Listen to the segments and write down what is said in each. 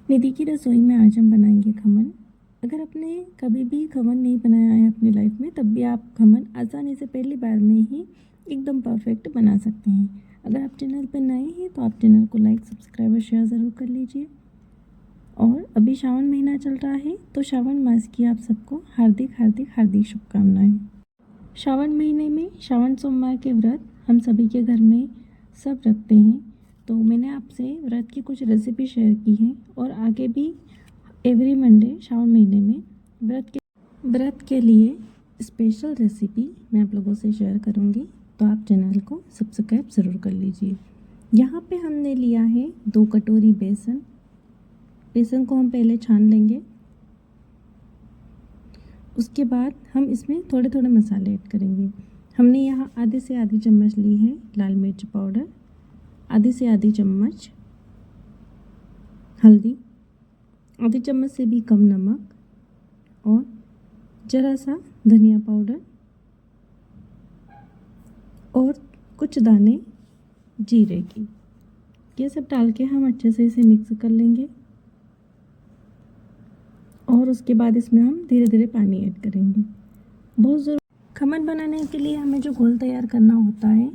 निधि की रसोई में आज हम बनाएंगे खमन। अगर आपने कभी भी खमन नहीं बनाया है अपनी लाइफ में, तब भी आप खमन आसानी से पहली बार में ही एकदम परफेक्ट बना सकते हैं। अगर आप चैनल पर नए हैं तो आप चैनल को लाइक, सब्सक्राइब और शेयर ज़रूर कर लीजिए। और अभी श्रावण महीना चल रहा है, तो श्रावण मास की आप सबको हार्दिक हार्दिक हार्दिक शुभकामनाएं। श्रावण महीने में श्रावण सोमवार के व्रत हम सभी के घर में सब रखते हैं, तो मैंने आपसे व्रत की कुछ रेसिपी शेयर की हैं और आगे भी एवरी मंडे श्रावण महीने में व्रत के लिए स्पेशल रेसिपी मैं आप लोगों से शेयर करूंगी, तो आप चैनल को सब्सक्राइब ज़रूर कर लीजिए। यहाँ पे हमने लिया है 2 कटोरी बेसन। बेसन को हम पहले छान लेंगे। उसके बाद हम इसमें थोड़े थोड़े मसाले ऐड करेंगे। हमने यहाँ आधे से आधी चम्मच ली है लाल मिर्च पाउडर, आधी से आधी चम्मच हल्दी, आधी चम्मच से भी कम नमक और ज़रा सा धनिया पाउडर और कुछ दाने जीरे की। ये सब डाल के हम अच्छे से इसे मिक्स कर लेंगे और उसके बाद इसमें हम धीरे धीरे पानी ऐड करेंगे। बहुत ज़रूर खमन बनाने के लिए हमें जो घोल तैयार करना होता है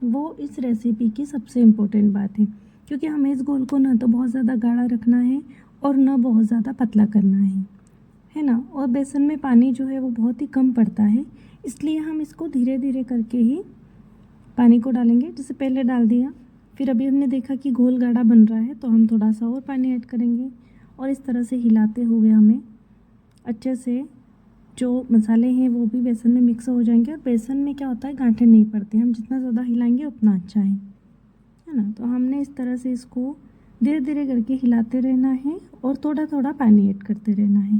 वो इस रेसिपी की सबसे इम्पोर्टेंट बात है, क्योंकि हमें इस घोल को ना तो बहुत ज़्यादा गाढ़ा रखना है और ना बहुत ज़्यादा पतला करना है ना। और बेसन में पानी जो है वो बहुत ही कम पड़ता है, इसलिए हम इसको धीरे धीरे करके ही पानी को डालेंगे। जैसे पहले डाल दिया, फिर अभी हमने देखा कि घोल गाढ़ा बन रहा है, तो हम थोड़ा सा और पानी ऐड करेंगे और इस तरह से हिलाते हुए हमें अच्छे से जो मसाले हैं वो भी बेसन में मिक्स हो जाएंगे। और बेसन में क्या होता है, गांठें नहीं पड़ती, हम जितना ज़्यादा हिलाएंगे उतना अच्छा है ना। तो हमने इस तरह से इसको धीरे धीरे करके हिलाते रहना है और थोड़ा थोड़ा पानी ऐड करते रहना है।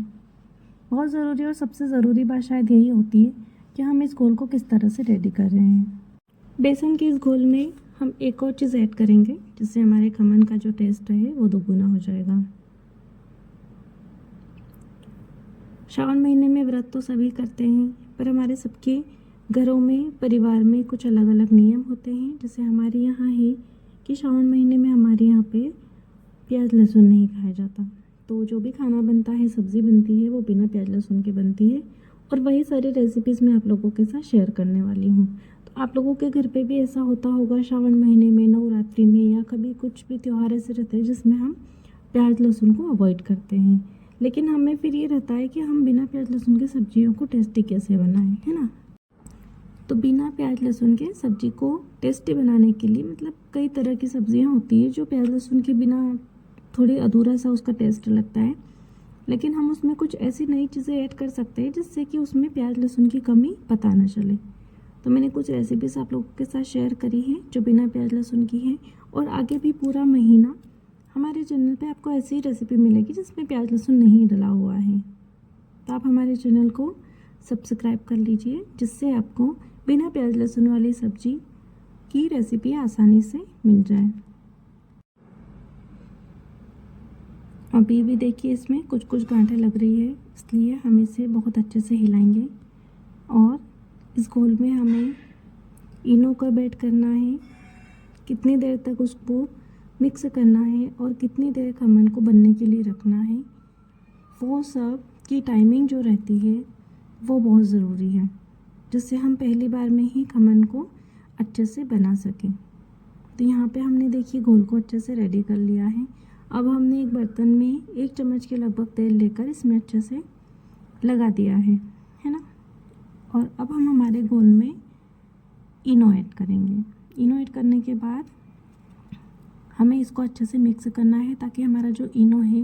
बहुत ज़रूरी और सबसे ज़रूरी बात शायद यही होती है कि हम इस घोल को किस तरह से रेडी कर रहे हैं। बेसन के इस घोल में हम एक और चीज़ ऐड करेंगे, जिससे हमारे खमन का जो टेस्ट है वो दोगुना हो जाएगा। श्रावण महीने में व्रत तो सभी करते हैं, पर हमारे सबके घरों में, परिवार में कुछ अलग अलग नियम होते हैं। जैसे हमारे यहाँ है कि श्रावण महीने में हमारे यहाँ पे प्याज लहसुन नहीं खाया जाता, तो जो भी खाना बनता है, सब्ज़ी बनती है, वो बिना प्याज लहसुन के बनती है। और वही सारी रेसिपीज़ मैं आप लोगों के साथ शेयर करने वाली हूँ। तो आप लोगों के घर पे भी ऐसा होता होगा श्रावण महीने में, नवरात्रि में, या कभी कुछ भी त्यौहार ऐसे रहते हैं जिसमें हम प्याज लहसुन को अवॉइड करते हैं। लेकिन हमें फिर ये रहता है कि हम बिना प्याज लहसुन के सब्जियों को टेस्टी कैसे बनाएं, है ना। तो बिना प्याज लहसुन के सब्जी को टेस्टी बनाने के लिए, मतलब कई तरह की सब्जियां होती है जो प्याज लहसुन के बिना थोड़ी अधूरा सा उसका टेस्ट लगता है, लेकिन हम उसमें कुछ ऐसी नई चीज़ें ऐड कर सकते हैं जिससे कि उसमें प्याज लहसुन की कमी पता ना चले। तो मैंने कुछ रेसिपीज़ आप लोगों के साथ शेयर करी हैं जो बिना प्याज लहसुन की हैं, और आगे भी पूरा महीना हमारे चैनल पे आपको ऐसी ही रेसिपी मिलेगी जिसमें प्याज लहसुन नहीं डला हुआ है। तो आप हमारे चैनल को सब्सक्राइब कर लीजिए, जिससे आपको बिना प्याज लहसुन वाली सब्जी की रेसिपी आसानी से मिल जाए। अभी भी देखिए इसमें कुछ कुछ गांठें लग रही है, इसलिए हम इसे बहुत अच्छे से हिलाएंगे। और इस घोल में हमें इनो का ऐड करना है, कितनी देर तक उसको मिक्स करना है और कितनी देर खमन को बनने के लिए रखना है, वो सब की टाइमिंग जो रहती है वो बहुत ज़रूरी है, जिससे हम पहली बार में ही खमन को अच्छे से बना सकें। तो यहाँ पे हमने देखिए घोल को अच्छे से रेडी कर लिया है। अब हमने एक बर्तन में 1 चम्मच के लगभग तेल लेकर इसमें अच्छे से लगा दिया है ना। और अब हम हमारे घोल में इनो ऐड करेंगे। इनो ऐड करने के बाद हमें इसको अच्छे से मिक्स करना है, ताकि हमारा जो इनो है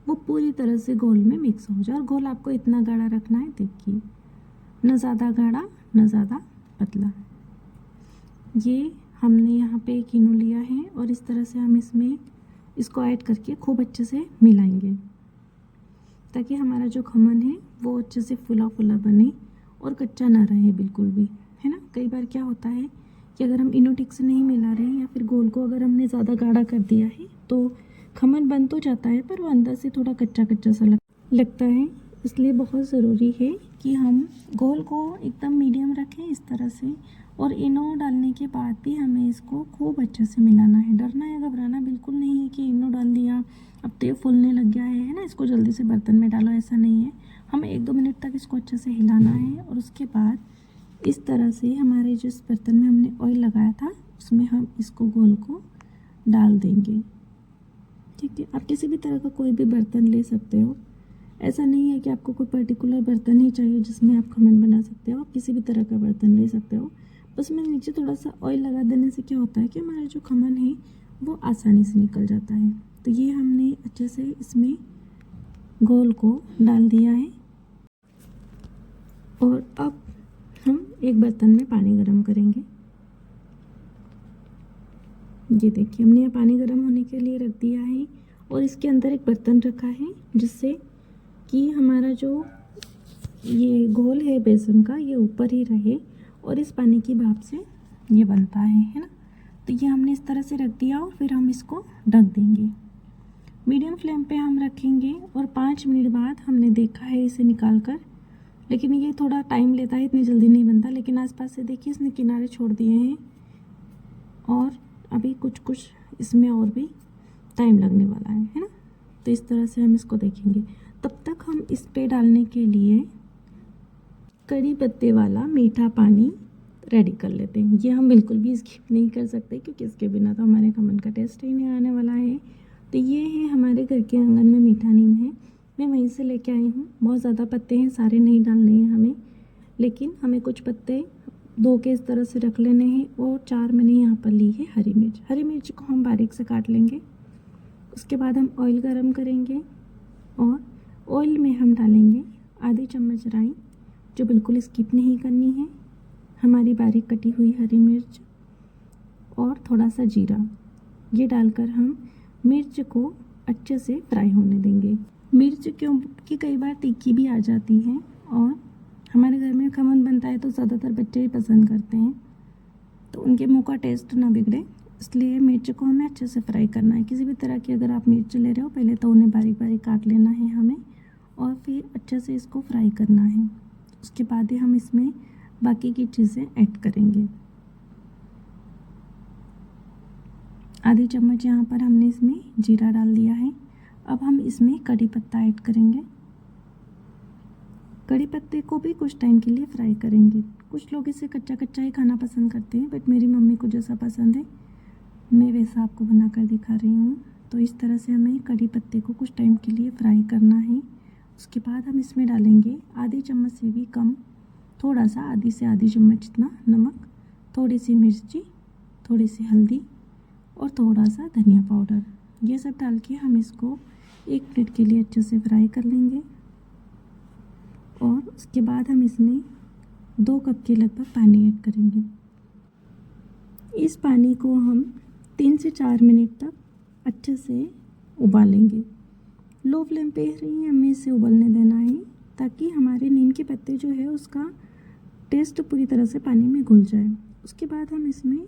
वो पूरी तरह से घोल में मिक्स हो जाए। और घोल आपको इतना गाढ़ा रखना है, देखिए, न ज़्यादा गाढ़ा न ज़्यादा पतला। ये हमने यहाँ पे एक इनो लिया है और इस तरह से हम इसमें इसको ऐड करके खूब अच्छे से मिलाएंगे, ताकि हमारा जो खमन है वो अच्छे से फुला फुला बने और कच्चा ना रहे बिल्कुल भी, है ना। कई बार क्या होता है कि अगर हम इनो ठीक से नहीं मिला रहे हैं, या फिर घोल को अगर हमने ज़्यादा गाढ़ा कर दिया है, तो खमन बन तो जाता है पर वो अंदर से थोड़ा कच्चा कच्चा सा लगता है। इसलिए बहुत ज़रूरी है कि हम घोल को एकदम मीडियम रखें इस तरह से, और इनो डालने के बाद भी हमें इसको खूब अच्छे से मिलाना है। डरना या घबराना बिल्कुल नहीं है कि इनो डाल दिया, अब फूलने लग गया है ना, इसको जल्दी से बर्तन में डालो, ऐसा नहीं है। हमें 1-2 मिनट तक इसको अच्छे से हिलाना है और उसके बाद इस तरह से हमारे जिस बर्तन में हमने ऑयल लगाया था उसमें हम इसको घोल को डाल देंगे। ठीक है, आप किसी भी तरह का कोई भी बर्तन ले सकते हो, ऐसा नहीं है कि आपको कोई पर्टिकुलर बर्तन ही चाहिए जिसमें आप खमन बना सकते हो। आप किसी भी तरह का बर्तन ले सकते हो। बस में नीचे थोड़ा सा ऑयल लगा देने से क्या होता है कि हमारा जो खमन है वो आसानी से निकल जाता है। तो ये हमने अच्छे से इसमें घोल को डाल दिया है और अब हम एक बर्तन में पानी गरम करेंगे। ये देखिए, हमने ये पानी गरम होने के लिए रख दिया है और इसके अंदर एक बर्तन रखा है जिससे कि हमारा जो ये घोल है बेसन का ये ऊपर ही रहे और इस पानी की भाप से ये बनता है ना। तो ये हमने इस तरह से रख दिया और फिर हम इसको ढक देंगे। मीडियम फ्लेम पे हम रखेंगे और 5 मिनट बाद हमने देखा है इसे निकाल कर, लेकिन ये थोड़ा टाइम लेता है, इतनी जल्दी नहीं बनता। लेकिन आसपास से देखिए इसने किनारे छोड़ दिए हैं और अभी कुछ इसमें और भी टाइम लगने वाला है ना। तो इस तरह से हम इसको देखेंगे। तब तक हम इस पे डालने के लिए कड़ी पत्ते वाला मीठा पानी रेडी कर लेते हैं। ये हम बिल्कुल भी स्किप नहीं कर सकते क्योंकि इसके बिना तो हमारे खमन का टेस्ट ही नहीं आने वाला है। तो ये है हमारे घर के आंगन में मीठा नीम है, मैं वहीं से लेके आई हूँ। बहुत ज़्यादा पत्ते हैं, सारे नहीं डालने हैं हमें, लेकिन हमें कुछ पत्ते धो के इस तरह से रख लेने हैं। और 4 मैंने यहाँ पर ली है हरी मिर्च। हरी मिर्च को हम बारीक से काट लेंगे। उसके बाद हम ऑयल गरम करेंगे और ऑयल में हम डालेंगे आधी चम्मच राई, जो बिल्कुल स्किप नहीं करनी है, हमारी बारीक कटी हुई हरी मिर्च और थोड़ा सा जीरा। ये डालकर हम मिर्च को अच्छे से फ्राई होने देंगे। मिर्च क्योंकि कई बार तीखी भी आ जाती है और हमारे घर में खमन बनता है तो ज़्यादातर बच्चे ही पसंद करते हैं, तो उनके मुंह का टेस्ट ना बिगड़े, इसलिए मिर्च को हमें अच्छे से फ्राई करना है। किसी भी तरह की अगर आप मिर्च ले रहे हो पहले तो उन्हें बारीक बारीक काट लेना है हमें और फिर अच्छे से इसको फ्राई करना है। उसके बाद ही हम इसमें बाकी की चीज़ें ऐड करेंगे। आधी चम्मच यहाँ पर हमने इसमें जीरा डाल दिया है। अब हम इसमें कड़ी पत्ता ऐड करेंगे। कड़ी पत्ते को भी कुछ टाइम के लिए फ्राई करेंगे। कुछ लोग इसे कच्चा कच्चा ही खाना पसंद करते हैं, बट मेरी मम्मी को जैसा पसंद है मैं वैसा आपको बनाकर दिखा रही हूँ। तो इस तरह से हमें कड़ी पत्ते को कुछ टाइम के लिए फ्राई करना है। उसके बाद हम इसमें डालेंगे आधी चम्मच से भी कम, थोड़ा सा आधी से आधी चम्मच जितना नमक, थोड़ी सी मिर्ची, थोड़ी सी हल्दी और थोड़ा सा धनिया पाउडर। ये सब डाल के हम इसको 1 मिनट के लिए अच्छे से फ्राई कर लेंगे। और उसके बाद हम इसमें 2 कप के लगभग पानी ऐड करेंगे। इस पानी को हम 3 से 4 मिनट तक अच्छे से उबालेंगे। लो फ्लेम पे ही हमें इसे उबलने देना है ताकि हमारे नीम के पत्ते जो है उसका टेस्ट पूरी तरह से पानी में घुल जाए। उसके बाद हम इसमें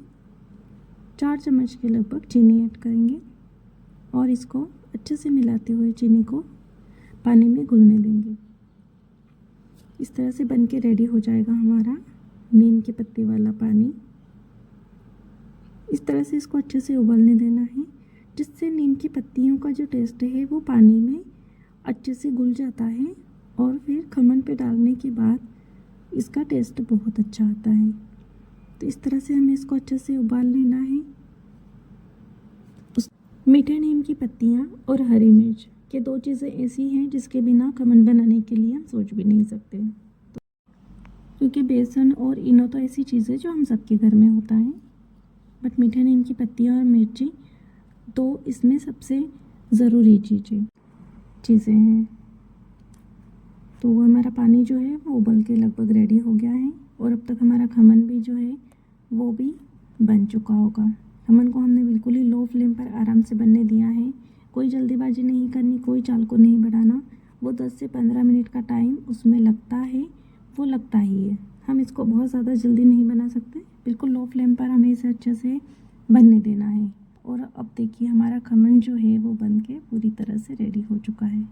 4 चम्मच के लगभग चीनी ऐड करेंगे और इसको अच्छे से मिलाते हुए चीनी को पानी में घुलने देंगे। इस तरह से बन के रेडी हो जाएगा हमारा नीम के पत्ते वाला पानी। इस तरह से इसको अच्छे से उबलने देना है जिससे नीम की पत्तियों का जो टेस्ट है वो पानी में अच्छे से घुल जाता है और फिर खमन पे डालने के बाद इसका टेस्ट बहुत अच्छा आता है। तो इस तरह से हमें इसको अच्छे से उबाल लेना है। मीठे नीम की पत्तियाँ और हरी मिर्च, ये 2 चीज़ें ऐसी हैं जिसके बिना खमन बनाने के लिए हम सोच भी नहीं सकते, क्योंकि बेसन और इनो तो ऐसी चीज़ें जो हम सबके घर में होता है, बट मीठे नीम की पत्तियाँ और मिर्ची तो इसमें सबसे ज़रूरी चीज़ें हैं। तो वो हमारा पानी जो है वो उबल के लगभग रेडी हो गया है और अब तक हमारा खमन भी जो है वो भी बन चुका होगा। खमन को हमने बिल्कुल ही लो फ्लेम पर आराम से बनने दिया है। कोई जल्दीबाजी नहीं करनी, कोई चाल को नहीं बढ़ाना। वो 10 से 15 मिनट का टाइम उसमें लगता है, वो लगता ही है। हम इसको बहुत ज़्यादा जल्दी नहीं बना सकते, बिल्कुल लो फ्लेम पर हमें इसे अच्छे से बनने देना है। और अब देखिए हमारा खमन जो है वो बन के पूरी तरह से रेडी हो चुका है।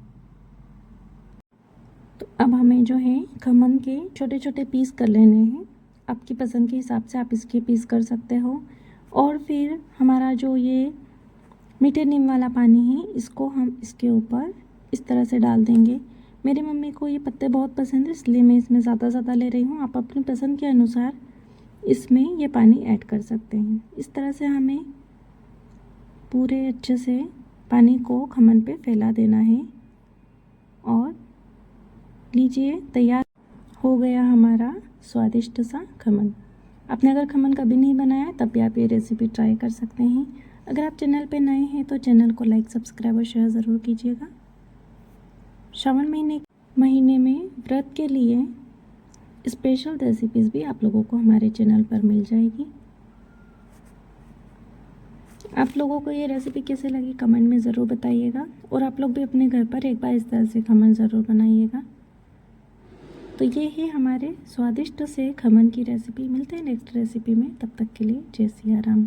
तो अब हमें जो है खमन के छोटे छोटे पीस कर लेने हैं। आपकी पसंद के हिसाब से आप इसके पीस कर सकते हो। और फिर हमारा जो ये मीठे नीम वाला पानी है, इसको हम इसके ऊपर इस तरह से डाल देंगे। मेरी मम्मी को ये पत्ते बहुत पसंद है, इसलिए मैं इसमें ज़्यादा ले रही हूँ। आप अपनी पसंद के अनुसार इसमें ये पानी ऐड कर सकते हैं। इस तरह से हमें पूरे अच्छे से पानी को खमन पे फैला देना है। और लीजिए, तैयार हो गया हमारा स्वादिष्ट सा खमन। आपने अगर खमन कभी नहीं बनाया तब भी आप ये रेसिपी ट्राई कर सकते हैं। अगर आप चैनल पे नए हैं तो चैनल को लाइक, सब्सक्राइब और शेयर ज़रूर कीजिएगा। श्रावण महीने में व्रत के लिए स्पेशल रेसिपीज़ भी आप लोगों को हमारे चैनल पर मिल जाएगी। आप लोगों को ये रेसिपी कैसे लगी कमेंट में ज़रूर बताइएगा। और आप लोग भी अपने घर पर एक बार इस तरह से खमन ज़रूर बनाइएगा। तो ये है हमारे स्वादिष्ट से खमन की रेसिपी। मिलते हैं नेक्स्ट रेसिपी में, तब तक के लिए जय सिया राम।